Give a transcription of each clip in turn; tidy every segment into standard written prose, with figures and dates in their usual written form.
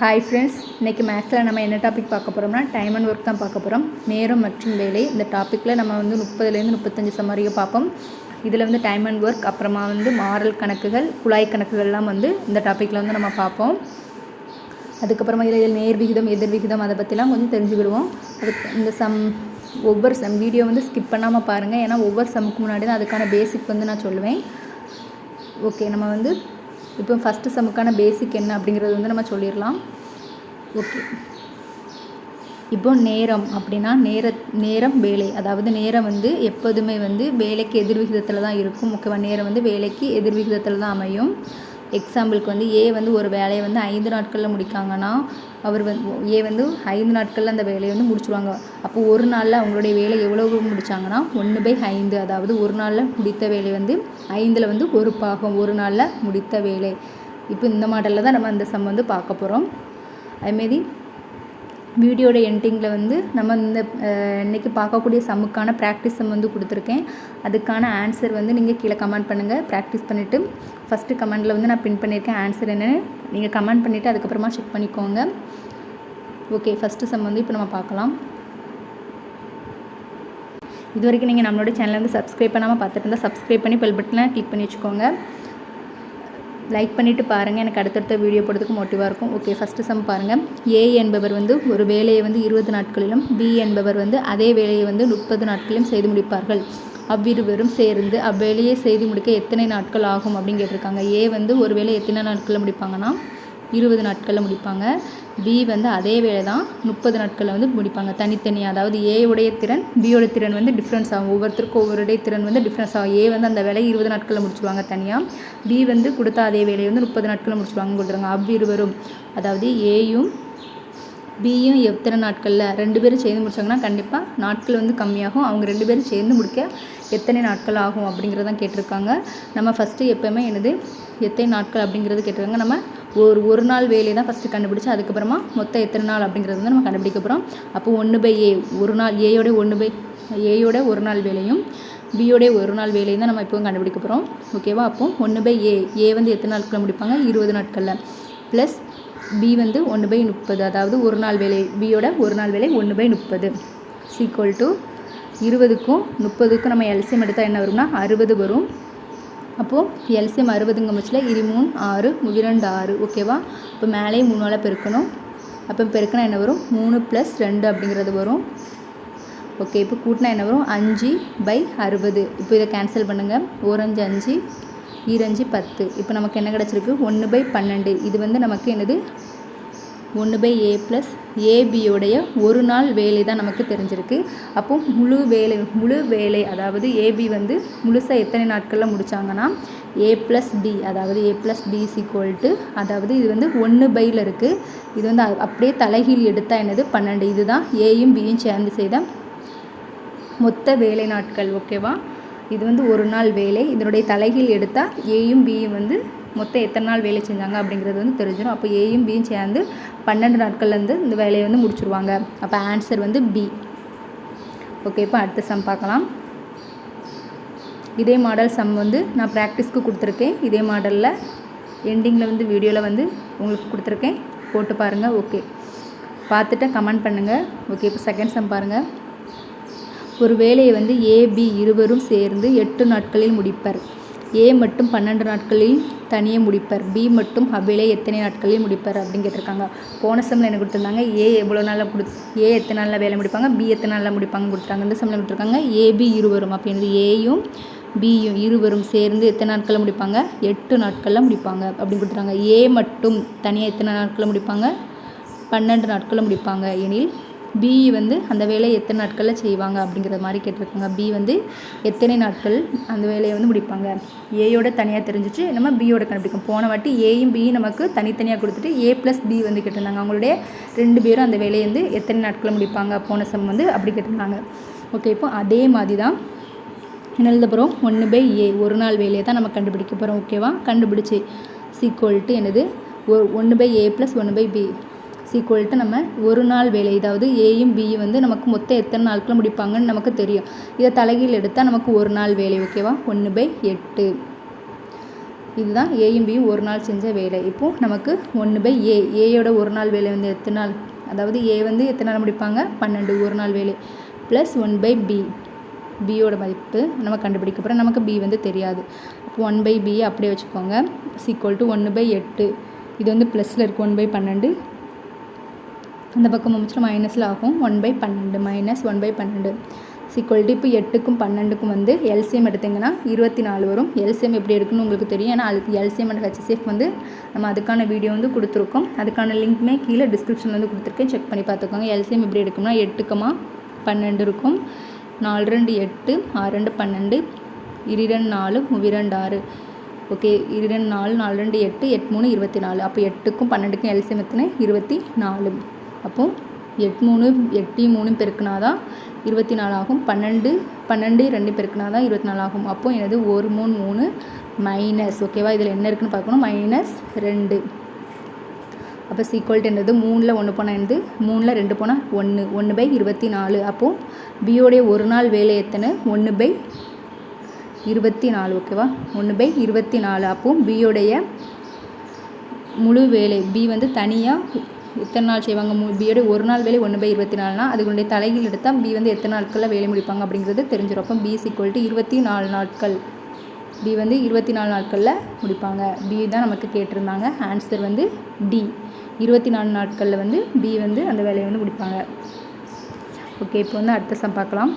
Hi friends, இன்றைக்கி மேக்ஸில் நம்ம என்ன டாபிக் பார்க்க போகிறோம்னா டைம் அண்ட் ஒர்க் தான் பார்க்க போகிறோம். நேரம் மற்றும் வேலை இந்த டாப்பிக்கில் நம்ம 30லேருந்து 35 சம் வரைக்கும் பார்ப்போம். இதில் டைம் அண்ட் ஒர்க், அப்புறமா மாறல் கணக்குகள், குழாய் கணக்குகள்லாம் இந்த டாப்பிக்கில் நம்ம பார்ப்போம். அதுக்கப்புறமா இதில் நேர் விகிதம், எதிர் விகிதம் அதை பற்றிலாம் கொஞ்சம் தெரிஞ்சுக்கிடுவோம். அதுக்கு இந்த ஒவ்வொரு சம் வீடியோ ஸ்கிப் பண்ணாமல் பாருங்கள். ஏன்னா ஒவ்வொரு சம்முக்கு முன்னாடி தான் அதுக்கான பேசிக் நான் சொல்லுவேன். ஓகே, நம்ம இப்போ ஃபஸ்ட்டு சம்முக்கான பேசிக் என்ன அப்படிங்கிறது நம்ம சொல்லிடலாம். ஓகே, இப்போ நேரம் அப்படின்னா நேரம் வேலை, அதாவது நேரம் எப்போதுமே வேலைக்கு எதிர் விகிதத்தில் தான் இருக்கும். ஓகேவா, நேரம் வேலைக்கு எதிர் விகிதத்தில் தான் அமையும். எக்ஸாம்பிளுக்கு ஏ ஒரு வேலையை 5 நாட்களில் முடிக்காங்கன்னா அவர் ஏ 5 நாட்களில் அந்த வேலையை முடிச்சுருவாங்க. அப்போ ஒரு நாளில் அவங்களுடைய வேலை எவ்வளவு முடித்தாங்கன்னா 1/5, அதாவது ஒரு நாளில் முடித்த வேலை 5ல் ஒரு பாகம், ஒரு நாளில் முடித்த வேலை. இப்போ இந்த மாடலில் தான் நம்ம அந்த சம் பார்க்க போகிறோம். அதுமாரி வீடியோட எண்டிங்கில் நம்ம இன்றைக்கி பார்க்கக்கூடிய சம்முக்கான ப்ராக்டிஸ் சம் கொடுத்துருக்கேன். அதுக்கான ஆன்சர் நீங்கள் கீழே கமெண்ட் பண்ணுங்கள். ப்ராக்டிஸ் பண்ணிவிட்டு ஃபஸ்ட்டு கமெண்டில் நான் பின் பண்ணியிருக்கேன். ஆன்சர் என்னென்னு நீங்கள் கமெண்ட் பண்ணிவிட்டு அதுக்கப்புறமா செக் பண்ணிக்கோங்க. ஓகே, ஃபஸ்ட்டு சம் இப்போ நம்ம பார்க்கலாம். இது வரைக்கும் நீங்கள் நம்மளோட சேனலை சப்ஸ்கிரைப் பண்ணாமல் பார்த்துட்டு இருந்தால் சப்ஸ்கிரைப் பண்ணி பெல் பட்டனை கிளிக் பண்ணி வச்சுக்கோங்க. லைக் பண்ணிவிட்டு பாருங்கள், எனக்கு அடுத்தடுத்த வீடியோ போடுறதுக்கு மோட்டிவாக இருக்கும். ஓகே, ஃபஸ்ட்டு சம் பாருங்கள். ஏ என்பவர் ஒரு வேலையை 20 நாட்களிலும், பி என்பவர் அதே வேலையை 30 நாட்களிலும் செய்து முடிப்பார்கள். அவ்விருவரும் சேர்ந்து அவ்வேலையை செய்து முடிக்க எத்தனை நாட்கள் ஆகும் அப்படின்னு கேட்டிருக்காங்க. ஏ ஒரு வேலையை எத்தனை நாட்களில் முடிப்பாங்கன்னா 20 நாட்களில் முடிப்பாங்க. பி அதே வேலை தான் 30 நாட்களில் முடிப்பாங்க. தனித்தனியாக, அதாவது ஏவுடைய திறன் பியோட திறன் டிஃப்ரென்ஸ் ஆகும். ஒவ்வொருத்தருக்கும் ஒவ்வொருடைய திறன் டிஃப்ரென்ஸ் ஆகும். ஏ அந்த வேலையை 20 நாட்களில் முடிச்சுடுவாங்க தனியாக. பி கொடுத்த அதே வேலையை 30 நாட்களில் முடிச்சுடுவாங்கன்னு கொடுத்துருங்க. அவ்விருவரும், அதாவது ஏயும் பியும் எத்தனை நாட்களில் 2 பேரும் சேர்ந்து முடிச்சாங்கன்னா கண்டிப்பாக நாட்கள் கம்மியாகும். அவங்க 2 பேரும் சேர்ந்து முடிக்க எத்தனை நாட்கள் ஆகும் அப்படிங்கிறதான் கேட்டிருக்காங்க. நம்ம ஃபஸ்ட்டு எப்போவுமே எத்தனை நாட்கள் அப்படிங்கிறது கேட்டிருக்காங்க. நம்ம ஒரு நாள் வேலையை தான் ஃபஸ்ட்டு கண்டுபிடிச்சி அதுக்கப்புறமா மொத்தம் எத்தனை நாள் அப்படிங்கிறது நம்ம கண்டுபிடிக்க போகிறோம். அப்போ 1/A, ஒரு நாள் ஏயோட ஒரு நாள் வேலையும் பியோடைய ஒரு நாள் வேலையும் தான் நம்ம இப்போவும் கண்டுபிடிக்க போகிறோம். ஓகேவா, அப்போ 1/A, ஏ எத்தனை நாட்களில் முடிப்பாங்க 20 நாட்களில், ப்ளஸ் பி 1/30, அதாவது ஒரு நாள் வேலை, பியோட ஒரு நாள் வேலை 1/30 ஈக்குவல் டு 20க்கும் 30க்கும் நம்ம எல்சிஎம் எடுத்தால் என்ன வரும்னா 60 வரும். அப்போது எல்சிஎம் 60ங்க பட்சத்தில் 23 6 2 6. ஓகேவா, இப்போ மேலே 3ஆல் பெருக்கணும். அப்போ பெருக்கினா என்ன வரும் 3 + 2 அப்படிங்கிறது வரும். ஓகே, இப்போ கூட்டினா என்ன வரும் 5/60. இப்போ இதை கேன்சல் பண்ணுங்கள். 1 5 5, 2 5 10. இப்போ நமக்கு என்ன கிடச்சிருக்கு 1/12. இது நமக்கு என்னது 1/A + ஏபியோடைய ஒரு நாள் வேலை தான் நமக்கு தெரிஞ்சிருக்கு. அப்போ முழு வேலை, அதாவது ஏபி முழுசாக எத்தனை நாட்களில் முடித்தாங்கன்னா A + B, அதாவது A + B = அதாவது இது 1/ல் இருக்குது. இது அப்படியே தலைகீழ் எடுத்தால் என்னது 12. இதுதான் ஏயும் பியும் சேர்ந்து செய்த மொத்த வேலை நாட்கள். ஓகேவா, இது ஒரு நாள் வேலை. இதனுடைய தலைகீழ் எடுத்தால் ஏயும் பியும் மொத்தம் எத்தனை நாள் வேலை செஞ்சாங்க அப்படிங்கிறது தெரிஞ்சிடும். அப்போ ஏயும் பியும் சேர்ந்து 12 நாட்கள்லேருந்து இந்த வேலையை முடிச்சுருவாங்க. அப்போ ஆன்சர் பி. ஓகே, இப்போ அடுத்த சம் பார்க்கலாம். இதே மாடல் சம் நான் ப்ராக்டிஸ்க்கு கொடுத்துருக்கேன். இதே மாடலில் எண்டிங்கில் வீடியோவில் உங்களுக்கு கொடுத்துருக்கேன், போட்டு பாருங்கள். ஓகே, பார்த்துட்டு கமெண்ட் பண்ணுங்கள். ஓகே, இப்போ செகண்ட் சம் பாருங்கள். ஒரு வேலையை ஏபி இருவரும் சேர்ந்து 8 நாட்களில் முடிப்பர். ஏ மட்டும் 12 நாட்களில் தனியே முடிப்பர். பி மட்டும் அவ்வேலையை எத்தனை நாட்களில் முடிப்பர் அப்படின்னு கேட்டிருக்காங்க. போன சம்மில் என்ன கொடுத்துருந்தாங்க, ஏ எவ்வளோ நாளில் ஏ எத்தனை நாளில் வேலை முடிப்பாங்க, பி எத்தனை நாளில் முடிப்பாங்க கொடுத்துருக்காங்க. இந்த சம்மில் கொடுத்துருக்காங்க ஏபி இருவரும். அப்போ என்னது ஏயும் பியும் இருவரும் சேர்ந்து எத்தனை நாட்களில் முடிப்பாங்க 8 நாட்களில் முடிப்பாங்க அப்படின்னு கொடுத்துருக்காங்க. ஏ மட்டும் தனியாக எத்தனை நாட்களில் முடிப்பாங்க 12 நாட்களில் முடிப்பாங்க எனில் பி அந்த வேலையை எத்தனை நாட்களில் செய்வாங்க அப்படிங்கிற மாதிரி கேட்டிருக்காங்க. பி எத்தனை நாட்கள் அந்த வேலையை முடிப்பாங்க. ஏயோட தனியாக தெரிஞ்சிச்சு, நம்ம பியோட கண்டுபிடிக்கும். போன வாட்டி ஏயும் பியும் நமக்கு தனித்தனியாக கொடுத்துட்டு A + B கேட்டிருந்தாங்க. அவங்களுடைய 2 பேரும் அந்த வேலையை எத்தனை நாட்களில் முடிப்பாங்க போன சம் அப்படி கேட்டிருந்தாங்க. ஓகே, இப்போ அதே மாதிரி தான் என்ன எழுத போகிறோம் 1/A, ஒரு நாள் வேலையை தான் நம்ம கண்டுபிடிக்க போகிறோம். ஓகேவா, கண்டுபிடிச்சி = என்னது 1/A + 1/B = நம்ம ஒரு நாள் வேலை, அதாவது ஏயும் பியும் நமக்கு மொத்தம் எத்தனை நாட்களில் முடிப்பாங்கன்னு நமக்கு தெரியும். இதை தலைகீழ் எடுத்தால் நமக்கு ஒரு நாள் வேலை. ஓகேவா, 1/8. இதுதான் ஏயும் பியும் ஒரு நாள் செஞ்ச வேலை. இப்போது நமக்கு 1/a, ஏயோட ஒரு நாள் வேலை வந்து எத்தனை நாள், அதாவது ஏ வந்து எத்தனை நாள் முடிப்பாங்க, 12 ஒரு நாள் வேலை, ப்ளஸ் 1/b, பியோட மதிப்பு நம்ம கண்டுபிடிக்க போகிறோம். நமக்கு b வந்து தெரியாது. அப்போ 1/b அப்படியே வச்சுக்கோங்க. = 1/8. இது வந்து ப்ளஸில் இருக்குது 1/12, அந்த பக்கம் முடிச்சுட்டு மைனஸில் ஆகும். 1/12 மைனஸ் 1/12 = இப்போ 8க்கும் 12க்கும் வந்து எல்சிஎம் எடுத்திங்கன்னா 24 வரும். எல்சிஎம் எப்படி எடுக்கணும்னு உங்களுக்கு தெரியும். ஏன்னா அதுக்கு எல்சிஎம் அண்ட் ஹெச்சிஎஃப் வந்து நம்ம அதுக்கான வீடியோ வந்து கொடுத்துருக்கோம். அதுக்கான லிங்க்குமே கீழே டிஸ்கிரிப்ஷனில் வந்து கொடுத்துருக்கேன், செக் பண்ணி பார்த்துக்கோங்க. எல்சிஎம் எப்படி எடுக்கும்னா 8,12 இருக்கும். 4 2 8, 6 2 12, 2 4, 2 6. ஓகே, 2 4, 4 2 8, 8 3 24. அப்போ 8க்கும் 12க்கும் எல்சிஎம் எத்தனை, 24. அப்போது 8 3 8 3 பெருக்குனா தான் 24 ஆகும். 12 12 2 பெருக்குனா தான் 24 ஆகும். அப்போது எனது 1 3 3 மைனஸ், ஓகேவா, இதில் என்ன இருக்குன்னு பார்க்கணும், -2. அப்போ = என்னது, 3ல் 1 போனால் என்னது, 3ல் 2 போனால் 1, 1/24. அப்போது பியோடைய ஒரு நாள் வேலை எத்தனை, 1/24, ஓகேவா, 1/24. அப்போது பியோடைய முழு வேலை, பி வந்து தனியாக எத்தனை நாள் செய்வாங்க, பியோட ஒரு நாள் வேலை 1/24னா அதுக்குடைய தலைகீழ் எடுத்தால் பி வந்து எத்தனை நாட்களில் வேலை முடிப்பாங்க அப்படிங்கிறது தெரிஞ்சிடும். அப்போ பி = 24 நாட்கள், பி வந்து 24 நாட்களில் முடிப்பாங்க. பி தான் நமக்கு கேட்டிருந்தாங்க. ஆன்சர் வந்து டி, 24 நாட்களில் வந்து பி வந்து அந்த வேலையை வந்து முடிப்பாங்க. ஓகே, இப்போ வந்து அடுத்த சம் பார்க்கலாம்.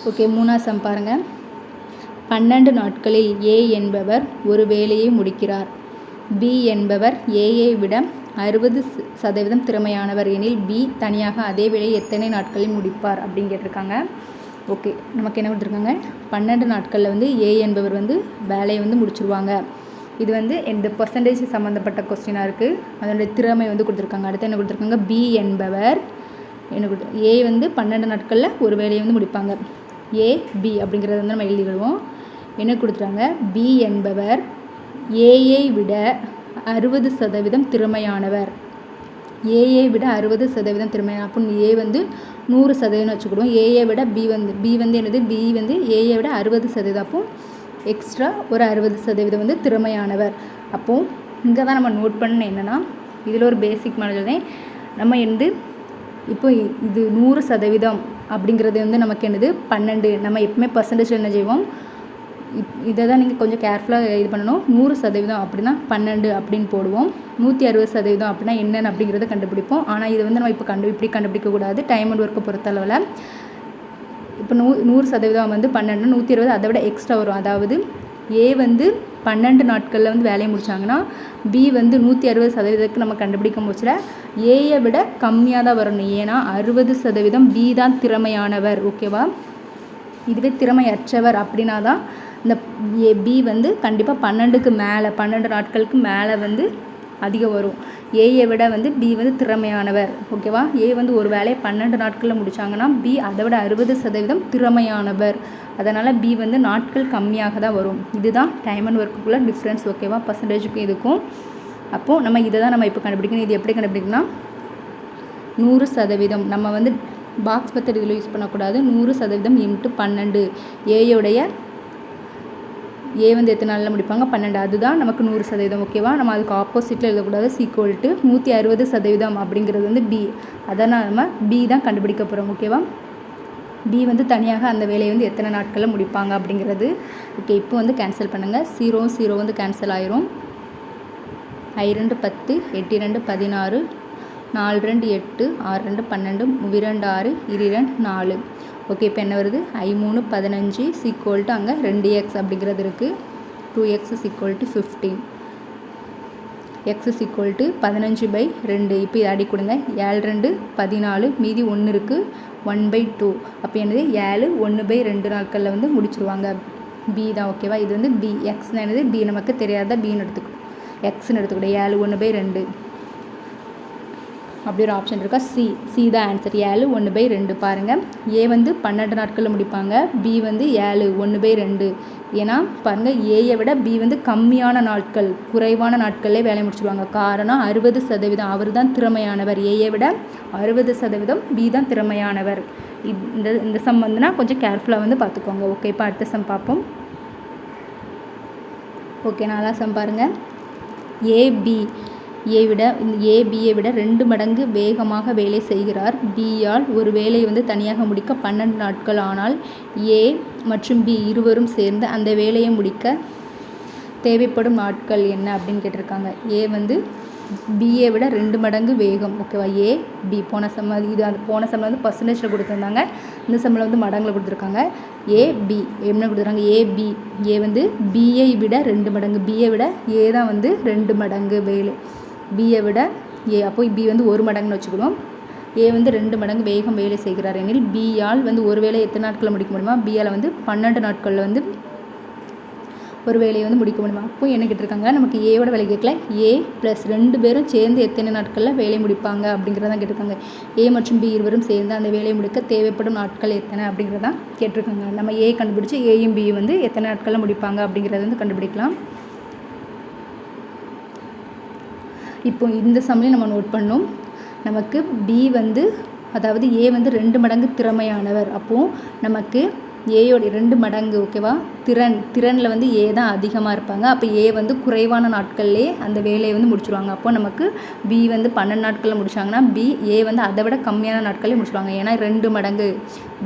ஓகே, 3ஆவது சம் பாருங்கள். 12 நாட்களில் ஏ என்பவர் ஒரு வேலையை முடிக்கிறார். பி என்பவர் ஏயை விட 60% திறமையானவர் எனில் பி தனியாக அதே வேலையை எத்தனை நாட்களில் முடிப்பார் அப்படின்னு கேட்டிருக்காங்க. ஓகே, நமக்கு என்ன கொடுத்துருக்காங்க, 12 நாட்களில் வந்து ஏ என்பவர் வந்து வேலையை வந்து முடிச்சிருவாங்க. இது வந்து இந்த பர்சன்டேஜ் சம்மந்தப்பட்ட கொஸ்டினாக இருக்குது. அதனுடைய திறமை வந்து கொடுத்துருக்காங்க. அடுத்து என்ன கொடுத்துருக்காங்க, பி என்பவர் என்ன ஏ வந்து 12 நாட்களில் ஒரு வேலையை வந்து முடிப்பாங்க. ஏ பி அப்படிங்கிறத வந்து நம்ம எழுதிடுவோம். என்ன கொடுத்துருக்காங்க, பி என்பவர் ஏயை விட 60% திறமையானவர். ஏயை விட 60% திறமையான, அப்போ ஏ வந்து 100% வச்சுக்கிடுவோம். ஏயை விட பி வந்து என்னது, பி வந்து ஏயை விட 60%. அப்போ எக்ஸ்ட்ரா ஒரு 60% வந்து திறமையானவர். அப்போது இங்கே தான் நம்ம நோட் பண்ண என்னென்னா, இதில் ஒரு பேசிக் மாடல் நம்ம வந்து இப்போ இது 100% அப்படிங்கிறது வந்து நமக்கு என்னது 12. நம்ம எப்பவுமே பர்சன்டேஜ் என்ன செய்வோம், இதை தான் நீங்கள் கொஞ்சம் கேர்ஃபுல்லாக இது பண்ணணும். 100% அப்படின்னா 12 அப்படின்னு போடுவோம். 160% அப்படின்னா என்னென்னு அப்படிங்கிறத கண்டுபிடிப்போம். ஆனால் இது வந்து நம்ம இப்போ இப்படி கண்டுபிடிக்கக்கூடாது. டைம் அண்ட் ஒர்க்கை பொறுத்தளவில் இப்போ 100% வந்து 12, 120 அதை விட எக்ஸ்ட்ரா வரும். அதாவது ஏ வந்து 12 நாட்களில் வந்து வேலையை முடித்தாங்கன்னா பி வந்து 160% நம்ம கண்டுபிடிக்கும் போச்சுல ஏயை விட கம்மியாக தான் வரணும். ஏன்னா 60% பி தான் திறமையானவர், ஓகேவா. இதுவே திறமையற்றவர் அப்படின்னா தான் இந்த பி வந்து கண்டிப்பாக 12க்கு மேலே 12 நாட்களுக்கு மேலே வந்து அதிகம் வரும். ஏயை விட வந்து பி வந்து திறமையானவர், ஓகேவா. ஏ வந்து ஒரு வேலையை 12 நாட்களில் முடித்தாங்கன்னா பி அதை விட 60% திறமையானவர். அதனால் பி வந்து நாட்கள் கம்மியாக தான் வரும். இதுதான் டைம் அண்ட் ஒர்க்குள்ளே டிஃப்ரென்ஸ், ஓகேவா, பர்சன்டேஜுக்கும் இதுக்கும். அப்போது நம்ம இதை தான் நம்ம இப்போ கண்டுபிடிக்கணும். இது எப்படி கண்டுபிடிக்கணும்னா 100%. நம்ம வந்து பாக்ஸ் மெத்தட் இதில் யூஸ் பண்ணக்கூடாது. 100% × 12. ஏயோடைய ஏ வந்து எத்தனை நாளில் முடிப்பாங்க, 12. அதுதான் நமக்கு 100%, ஓகேவா. நம்ம அதுக்கு ஆப்போசிட்டில் எழுதக்கூடாது. = 160% அப்படிங்கிறது வந்து பி. அதனால் நம்ம பி தான் கண்டுபிடிக்க போகிறோம், ஓகேவா. பி வந்து தனியாக அந்த வேலையை வந்து எத்தனை நாட்களில் முடிப்பாங்க அப்படிங்கிறது. ஓகே, இப்போ வந்து கேன்சல் பண்ணுங்கள். 0 0 வந்து கேன்சல் ஆயிரும். I 2 10, 8 2 16, 4 2 8, 6 2 12, 3 6, 2 4. ஓகே, இப்போ என்ன வருது, I 3 15 அங்கே 2x அப்படிங்கிறது இருக்குது. 2x = 15. x = 15/2. இப்போ இதை அடி கொடுங்க. 7 2 14, மீதி 1 இருக்குது, 1/2. அப்போ என்னது 7 1/2 நாட்களில் வந்து முடிச்சிருவாங்க. பி தான், ஓகேவா. இது வந்து பி. எக்ஸ்னா என்னது, பி நமக்கு தெரியாத பின்னு எடுத்துக்கணும், எக்ஸ்ன்னு எடுத்துக்கிட்டோம். 7 1/2 அப்படி ஒரு ஆப்ஷன் இருக்கா. சி தான் ஆன்சர். 7 1/2 பாருங்கள். ஏ வந்து 12 நாட்களில் முடிப்பாங்க, பி வந்து 7 1/2. ஏன்னா பாருங்கள், ஏயை விட பி வந்து கம்மியான நாட்கள், குறைவான நாட்களிலே வேலை முடிச்சுடுவாங்க. காரணம் 60%. அவர் தான் திறமையானவர். ஏயை விட 60% பி தான் திறமையானவர். இந்த சம் வந்துன்னா கொஞ்சம் கேர்ஃபுல்லாக வந்து பார்த்துக்கோங்க. ஓகே, இப்போ அடுத்த சம் பார்ப்போம். ஓகே, 4ஆவது சம் பாருங்கள். ஏபியை விட 2 மடங்கு வேகமாக வேலை செய்கிறார். பியால் ஒரு வேலையை வந்து தனியாக முடிக்க 12 நாட்கள். ஆனால் ஏ மற்றும் பி இருவரும் சேர்ந்து அந்த வேலையை முடிக்க தேவைப்படும் நாட்கள் என்ன அப்படின்னு கேட்டிருக்காங்க. ஏ வந்து பிஏ விட 2 மடங்கு வேகம். ஓகேவா? ஏ பி போன சம் இது அது போன சம்மில் வந்து பர்சன்டேஜில் கொடுத்துருந்தாங்க. இந்த சம்மில் வந்து மடங்கில் கொடுத்துருக்காங்க. ஏ பி என்ன கொடுத்துருக்காங்க? ஏ வந்து பிஏ விட 2 மடங்கு. பிஏ விட ஏ தான் வந்து 2 மடங்கு வேலை. பிஏ விட ஏ, அப்போ பி வந்து 1 மடங்குன்னு வச்சுக்கணும். ஏ வந்து 2 மடங்கு வேகம் வேலை செய்கிறார் எனில் பியால் வந்து ஒரு வேலை எத்தனை நாட்களில் முடிக்க முடியுமா? பியால் வந்து 12 நாட்களில் வந்து ஒரு வேலையை வந்து முடிக்க முடியுமா? அப்போ என்ன கேட்டிருக்காங்க, நமக்கு ஏவோட வேலை கேட்கல. ஏ ப்ளஸ் 2 பேரும் சேர்ந்து எத்தனை நாட்களில் வேலை முடிப்பாங்க அப்படிங்கிறதான் கேட்டிருக்காங்க. ஏ மற்றும் பி இருவரும் சேர்ந்து அந்த வேலையை முடிக்க தேவைப்படும் நாட்கள் எத்தனை அப்படிங்கிறதான் கேட்டிருக்காங்க. நம்ம ஏ கண்டுபிடிச்சி ஏயும் பி வந்து எத்தனை நாட்களில் முடிப்பாங்க அப்படிங்கிறத வந்து கண்டுபிடிக்கலாம். இப்போ இந்த சம்லையும் நம்ம நோட் பண்ணோம். நமக்கு பி வந்து, அதாவது ஏ வந்து 2 மடங்கு திறமையானவர். அப்போது நமக்கு ஏயோட 2 மடங்கு. ஓகேவா? திறனில் வந்து ஏ தான் அதிகமாக இருப்பாங்க. அப்போ ஏ வந்து குறைவான நாட்கள்லேயே அந்த வேலையை வந்து முடிச்சுருவாங்க. அப்போ நமக்கு பி வந்து 12 நாட்களில் முடிச்சாங்கன்னா ஏ வந்து அதை விட கம்மியான நாட்களே முடிச்சுருவாங்க. ஏன்னா 2 மடங்கு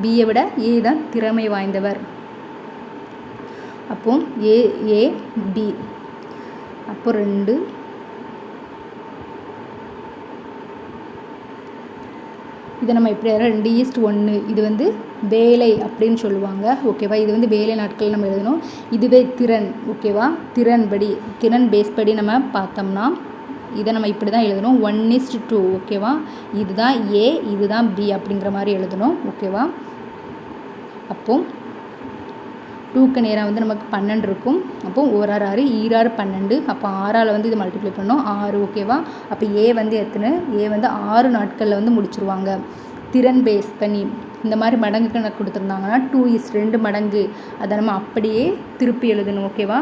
பியை விட ஏ தான் திறமை வாய்ந்தவர். அப்போ ஏ பி, அப்போ 2 இதை நம்ம எப்படி 2:1 இது வந்து வேலை அப்படின்னு சொல்லுவாங்க. ஓகேவா? இது வந்து வேலை நாட்கள் நம்ம எழுதணும். இதுவே திறன். ஓகேவா? திறன் பேஸ் படி நம்ம பார்த்தோம்னா இதை நம்ம இப்படி தான் எழுதணும். 1:2. ஓகேவா? இதுதான் ஏ, இதுதான் பி அப்படிங்கிற மாதிரி எழுதணும். ஓகேவா? அப்போ 2க்கு நேராக வந்து நமக்கு 12 இருக்கும். அப்போ 1 6 6 12. அப்போ 6ஆல் வந்து இது மல்டிப்ளை பண்ணோம் 6. ஓகேவா? அப்போ ஏ வந்து எத்தனை? ஏ வந்து 6 நாட்களில் வந்து முடிச்சுருவாங்க. திறன் பேஸ் பண்ணி இந்த மாதிரி மடங்கு கணக்கு கொடுத்துருந்தாங்கன்னா 2:2 மடங்கு அதை நம்ம அப்படியே திருப்பி எழுதணும். ஓகேவா?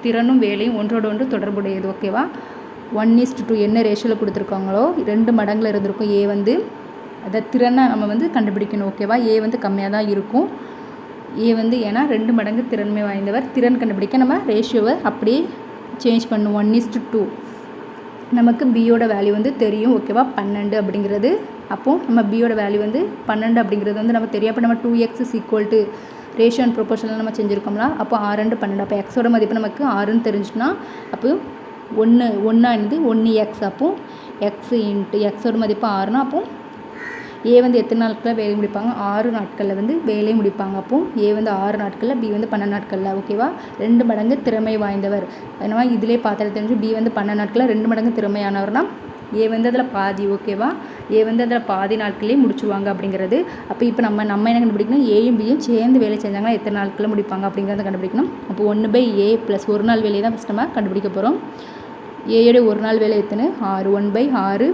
திறனும் வேலையும் ஒன்றோடு ஒன்று தொடர்புடையது. ஓகேவா? 1:2 என்ன ரேஷியோவில் கொடுத்துருக்காங்களோ 2 மடங்கில் இருந்திருக்கும். ஏ வந்து அதை திறனை நம்ம வந்து கண்டுபிடிக்கணும். ஓகேவா? ஏ வந்து கம்மியாக தான் இருக்கும். ஏ வந்து ஏன்னா 2 மடங்கு திறன்மை வாய்ந்தவர். திறன் கண்டுபிடிக்க நம்ம ரேஷியோவை அப்படியே சேஞ்ச் பண்ணும். 1:2. நமக்கு பியோட வேல்யூ வந்து தெரியும். ஓகேவா? 12 அப்படிங்கிறது. அப்போது நம்ம பியோட வேல்யூ வந்து 12 அப்படிங்கிறது வந்து நம்ம தெரியும். அப்போ நம்ம 2x = ரேஷியோ அண்ட் ப்ரொபோர்ஷனல் நம்ம செஞ்சுருக்கோம்னா அப்போ 6 2 12. அப்போ எக்ஸோட மதிப்பு நமக்கு 6ன்னு தெரிஞ்சுன்னா அப்போ 1 1x. அப்போது எக்ஸ் இன்ட்டு எக்ஸோட மதிப்பு 6னா அப்போது ஏ வந்து எத்தனை நாட்களில் வேலை முடிப்பாங்க? 6 நாட்களில் வந்து வேலை முடிப்பாங்க. அப்போது ஏ வந்து 6 நாட்களில், பி வந்து 12 நாட்களில். ஓகேவா? 2 மடங்கு திறமை வாய்ந்தவர். ஏன்னா இதிலே பார்த்தாலே தெரிஞ்சு பி வந்து 12 நாட்களில் 2 மடங்கு திறமையானவர்னா ஏ வந்து அதில் பாதி. ஓகேவா? ஏ வந்து அதில் பாதி நாட்களே முடிச்சுவாங்க அப்படிங்கிறது. அப்போ இப்போ நம்ம என்ன கண்டுபிடிக்கணும்? ஏயும் பியும் சேர்ந்து வேலை செஞ்சாங்கன்னா எத்தனை நாட்களில் முடிப்பாங்க அப்படிங்கிறத கண்டுபிடிக்கணும். அப்போ 1/a ப்ளஸ் 1 நாள் வேலையை தான் ஃபஸ்ட் நம்ம கண்டுபிடிக்க போகிறோம். ஏயோட 1 நாள் வேலை எத்தனை? 6. 1/6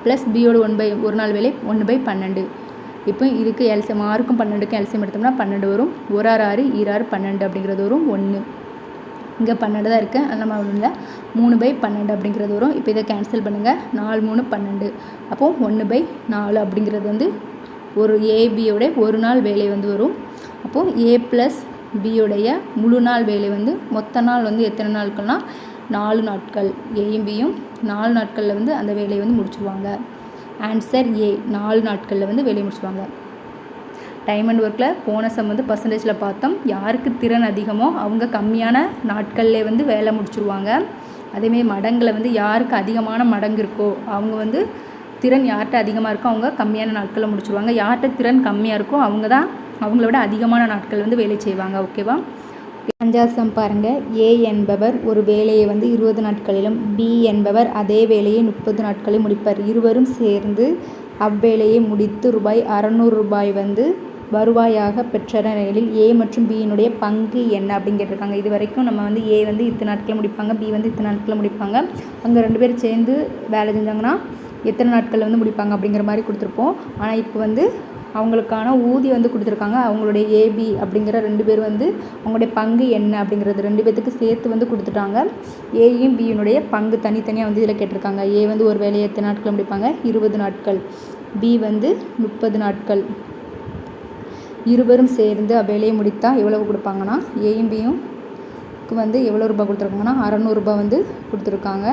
ப்ளஸ் பியோட 1 நாள் வேலை 1/12. இப்போ இதுக்கு எல்சிஎம் 6க்கும் 12க்கும் எல்சிஎம் எடுத்தோம்னா 12 வரும். 1 6 6 12 அப்படிங்கிறது வரும் 1. இங்கே 12 தான் இருக்குது. அது நம்ம ஒன்றில் 3/12 அப்படிங்கிறது வரும். இப்போ இதை கேன்சல் பண்ணுங்கள். 4 3 12. அப்போது 1/4 அப்படிங்கிறது வந்து ஒரு ஏபியோட 1 நாள் வேலை வந்து வரும். அப்போது ஏ ப்ளஸ் பியோடைய முழு நாள் வேலை வந்து மொத்த நாள் வந்து எத்தனை நாட்கள்னால் 4 நாட்கள். ஏயும் பியும் 4 நாட்களில் வந்து அந்த வேலையை வந்து முடிச்சுடுவாங்க. ஆன்சர் ஏ, 4 நாட்களில் வந்து வேலையை முடிச்சுடுவாங்க. டைம் அண்ட் ஒர்க்கில் போன சம் வந்து பர்சன்டேஜில் பார்த்தோம். யாருக்கு திறன் அதிகமோ அவங்க கம்மியான நாட்களில் வந்து வேலை முடிச்சுடுவாங்க. அதேமாரி மடங்கில் வந்து யாருக்கு அதிகமான மடங்கு இருக்கோ அவங்க வந்து திறன் யார்கிட்ட அதிகமாக இருக்கோ அவங்க கம்மியான நாட்களில் முடிச்சுடுவாங்க. யார்கிட்ட திறன் கம்மியாக இருக்கோ அவங்கள விட அதிகமான நாட்கள் வந்து வேலை செய்வாங்க. ஓகேவா? 5வது சம் பாருங்கள். ஏ என்பவர் ஒரு வேலையை வந்து 20 நாட்களிலும் பி என்பவர் அதே வேலையை 30 நாட்களில் முடிப்பார். இருவரும் சேர்ந்து அவ்வேலையை முடித்து ₹600 வந்து வருவாயாக பெற்ற நிலையில் ஏ மற்றும் பியினுடைய பங்கு என்ன அப்படின்னு கேட்டிருக்காங்க. இது வரைக்கும் நம்ம வந்து ஏ வந்து இத்தனை நாட்களில் முடிப்பாங்க, பி வந்து இத்தனை நாட்களில் முடிப்பாங்க. அவங்க 2 பேரும் சேர்ந்து வேலை செஞ்சாங்கன்னா எத்தனை நாட்களில் வந்து முடிப்பாங்க அப்படிங்கிற மாதிரி கொடுத்துருப்போம். ஆனால் இப்போ வந்து அவங்களுக்கான ஊதியம் வந்து கொடுத்துருக்காங்க. அவங்களுடைய ஏபி அப்படிங்கிற 2 பேர் வந்து அவங்களுடைய பங்கு என்ன அப்படிங்கிறது 2 பேர்த்துக்கு சேர்த்து வந்து கொடுத்துட்டாங்க. ஏயும் பியினுடைய பங்கு தனித்தனியாக வந்து இதில் கேட்டிருக்காங்க. ஏ வந்து ஒரு வேலையை எத்தனை நாட்கள் முடிப்பாங்க? 20 நாட்கள். பி வந்து 30 நாட்கள். இருவரும் சேர்ந்து அவ்வேலையை முடித்தா எவ்வளவு கொடுப்பாங்கன்னா ஏயும் பியும் ஏக்கு வந்து எவ்வளோ ரூபாய் கொடுத்துருக்காங்கன்னா 600 ரூபாய் வந்து கொடுத்துருக்காங்க.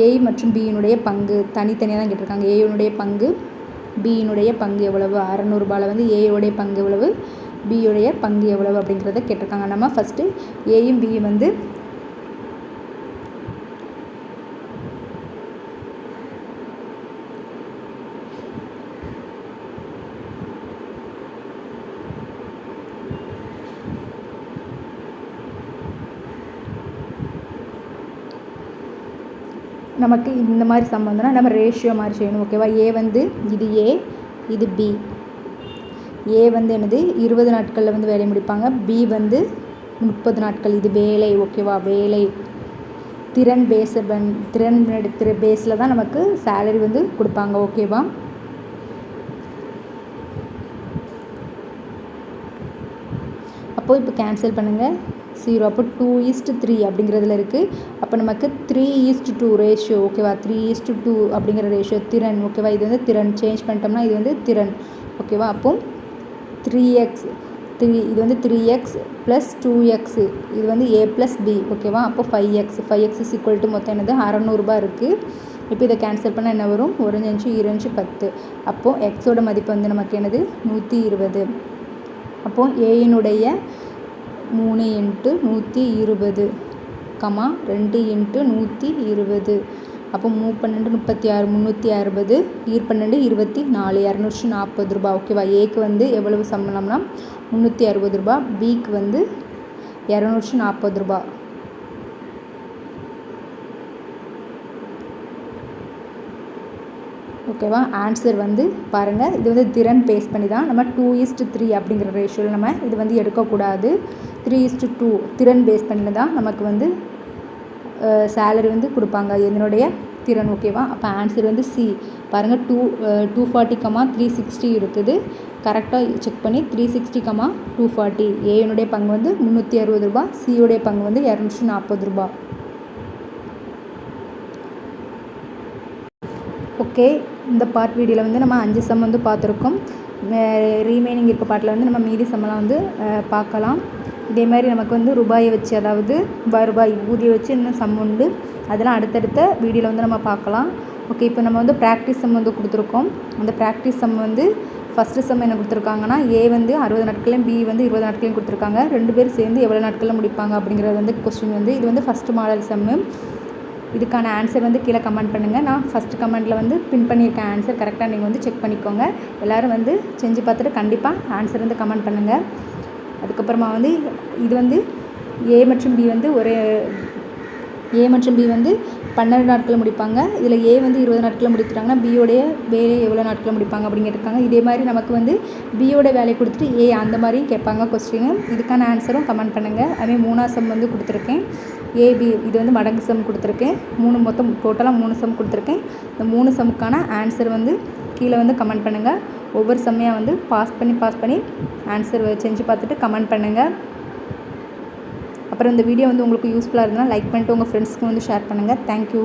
ஏ மற்றும் பியினுடைய பங்கு தனித்தனியாக தான் கேட்டிருக்காங்க. ஏனுடைய பங்கு பியினுடைய பங்கு எவ்வளவு, 600 ரூபாயில் வந்து ஏயோடைய பங்கு எவ்வளவு, பியுடைய பங்கு எவ்வளவு அப்படிங்கிறத கேட்டிருக்காங்க. நம்ம ஃபஸ்ட்டு ஏயும் பியும் வந்து நமக்கு இந்த மாதிரி சம் வந்துன்னா நம்ம ரேஷியோ மாதிரி செய்யணும். ஓகேவா? ஏ வந்து இது ஏ, இது பி. ஏ வந்து என்னது 20 நாட்களில் வந்து வேலையை முடிப்பாங்க. பி வந்து 30 நாட்கள். இது வேலை. ஓகேவா? வேலை திறன் பேஸில் தான் நமக்கு சேலரி வந்து கொடுப்பாங்க. ஓகேவா? அப்போது இப்போ கேன்சல் பண்ணுங்கள். 0. அப்போ 2:3 அப்படிங்கிறதுல இருக்குது. அப்போ நமக்கு 3:2 ரேஷியோ. ஓகேவா? 3:2 அப்படிங்கிற ரேஷியோ திறன். ஓகேவா? இது வந்து திறன் சேஞ்ச் பண்ணிட்டோம்னா இது வந்து திறன். ஓகேவா? அப்போ 3x இது வந்து 3x + 2x இது வந்து a + b. ஓகேவா? அப்போ 5x = மொத்தம் என்னது 600 ரூபாய் இருக்குது. இப்போ இதை கேன்சல் பண்ணால் என்ன வரும்? 1 5 2 10. அப்போது எக்ஸோட மதிப்பு வந்து நமக்கு என்னது 120. அப்போது ஏயினுடைய 3 × 120, 2 × 120. அப்போ 3 12 36, 360, 12 24, 240 ரூபாய். ஓகேவா? ஏக்கு வந்து எவ்வளவு சம்பளம்னா 360 ரூபாய், பிக்கு வந்து 240 ரூபாய். ஓகேவா? ஆன்சர் வந்து பாருங்கள். இது வந்து திறன் பேஸ் பண்ணி தான் நம்ம 2:3 அப்படிங்கிற ரேஷியோவில் நம்ம இது வந்து எடுக்கக்கூடாது. 3:2 திறன் பேஸ் பண்ணி தான் நமக்கு வந்து சேலரி வந்து கொடுப்பாங்க. என்னுடைய திறன். ஓகேவா? அப்போ ஆன்சர் வந்து சி. பாருங்கள் 240, 360 இருக்குது. கரெக்டாக செக் பண்ணி 360, 240. ஏனுடைய பங்கு வந்து 360 ரூபாய், சியுடைய பங்கு வந்து 240 ரூபாய். ஓகே, இந்த பார்ட் வீடியோவில் வந்து நம்ம 5 சம் வந்து பார்த்துருக்கோம். ரீமைனிங் இருக்க பார்ட்டில் வந்து நம்ம மீதி சம்மெல்லாம் வந்து பார்க்கலாம். இதே மாதிரி நமக்கு வந்து ரூபாயை வச்சு, அதாவது ரூபாய் ஊதியை வச்சு இன்னும் சம் உண்டு. அதெல்லாம் அடுத்தடுத்த வீடியோவில் வந்து நம்ம பார்க்கலாம். ஓகே, இப்போ நம்ம வந்து ப்ராக்டிஸ் சம் வந்து கொடுத்துருக்கோம். அந்த ப்ராக்டிஸ் சம் வந்து ஃபஸ்ட்டு சம் என்ன கொடுத்துருக்காங்கன்னா, ஏ வந்து 60 நாட்களையும் பி வந்து 20 நாட்களையும் கொடுத்துருக்காங்க. 2 பேர் சேர்ந்து எவ்வளோ நாட்களில் முடிப்பாங்க அப்படிங்கிறது வந்து கொஸ்டின் வந்து இது வந்து ஃபஸ்ட்டு மாடல் சம்மு. இதுக்கான ஆன்சர் வந்து கீழே கமெண்ட் பண்ணுங்கள். நான் ஃபஸ்ட்டு கமெண்ட்டில் வந்து பின் பண்ணியிருக்கேன் ஆன்சர். கரெக்டாக நீங்கள் வந்து செக் பண்ணிக்கோங்க. எல்லோரும் வந்து செஞ்சு பார்த்துட்டு கண்டிப்பாக ஆன்சர் வந்து கமெண்ட் பண்ணுங்கள். அதுக்கப்புறமா வந்து இது வந்து ஏ மற்றும் பி வந்து 12 நாட்களில் முடிப்பாங்க. இதில் ஏ வந்து 20 நாட்களில் முடித்துட்டாங்கன்னா பியோடைய வேலையை எவ்வளோ நாட்களில் முடிப்பாங்க அப்படின்னு கேட்டிருக்காங்க. இதே மாதிரி நமக்கு வந்து பியோட வேலையை கொடுத்துட்டு ஏ அந்த மாதிரியும் கேட்பாங்க கொஸ்டின். இதுக்கான ஆன்சரும் கமெண்ட் பண்ணுங்கள். அதே 3ஆம் சம் வந்து கொடுத்துருக்கேன். ஏபி இது வந்து மடங்கு சம் கொடுத்துருக்கேன். மொத்தம் டோட்டலாக 3 சம் கொடுத்துருக்கேன். இந்த 3 சம்முக்கான ஆன்சர் வந்து கீழே வந்து கமெண்ட் பண்ணுங்கள். ஒவ்வொரு சம்மையாக வந்து பாஸ் பண்ணி ஆன்சர் செஞ்சு பார்த்துட்டு கமெண்ட் பண்ணுங்கள். அப்புறம் இந்த வீடியோ வந்து உங்களுக்கு யூஸ்ஃபுல்லாக இருந்தால் லைக் பண்ணிட்டு உங்கள் ஃப்ரெண்ட்ஸ்க்கு வந்து ஷேர் பண்ணுங்கள். தேங்க்யூ.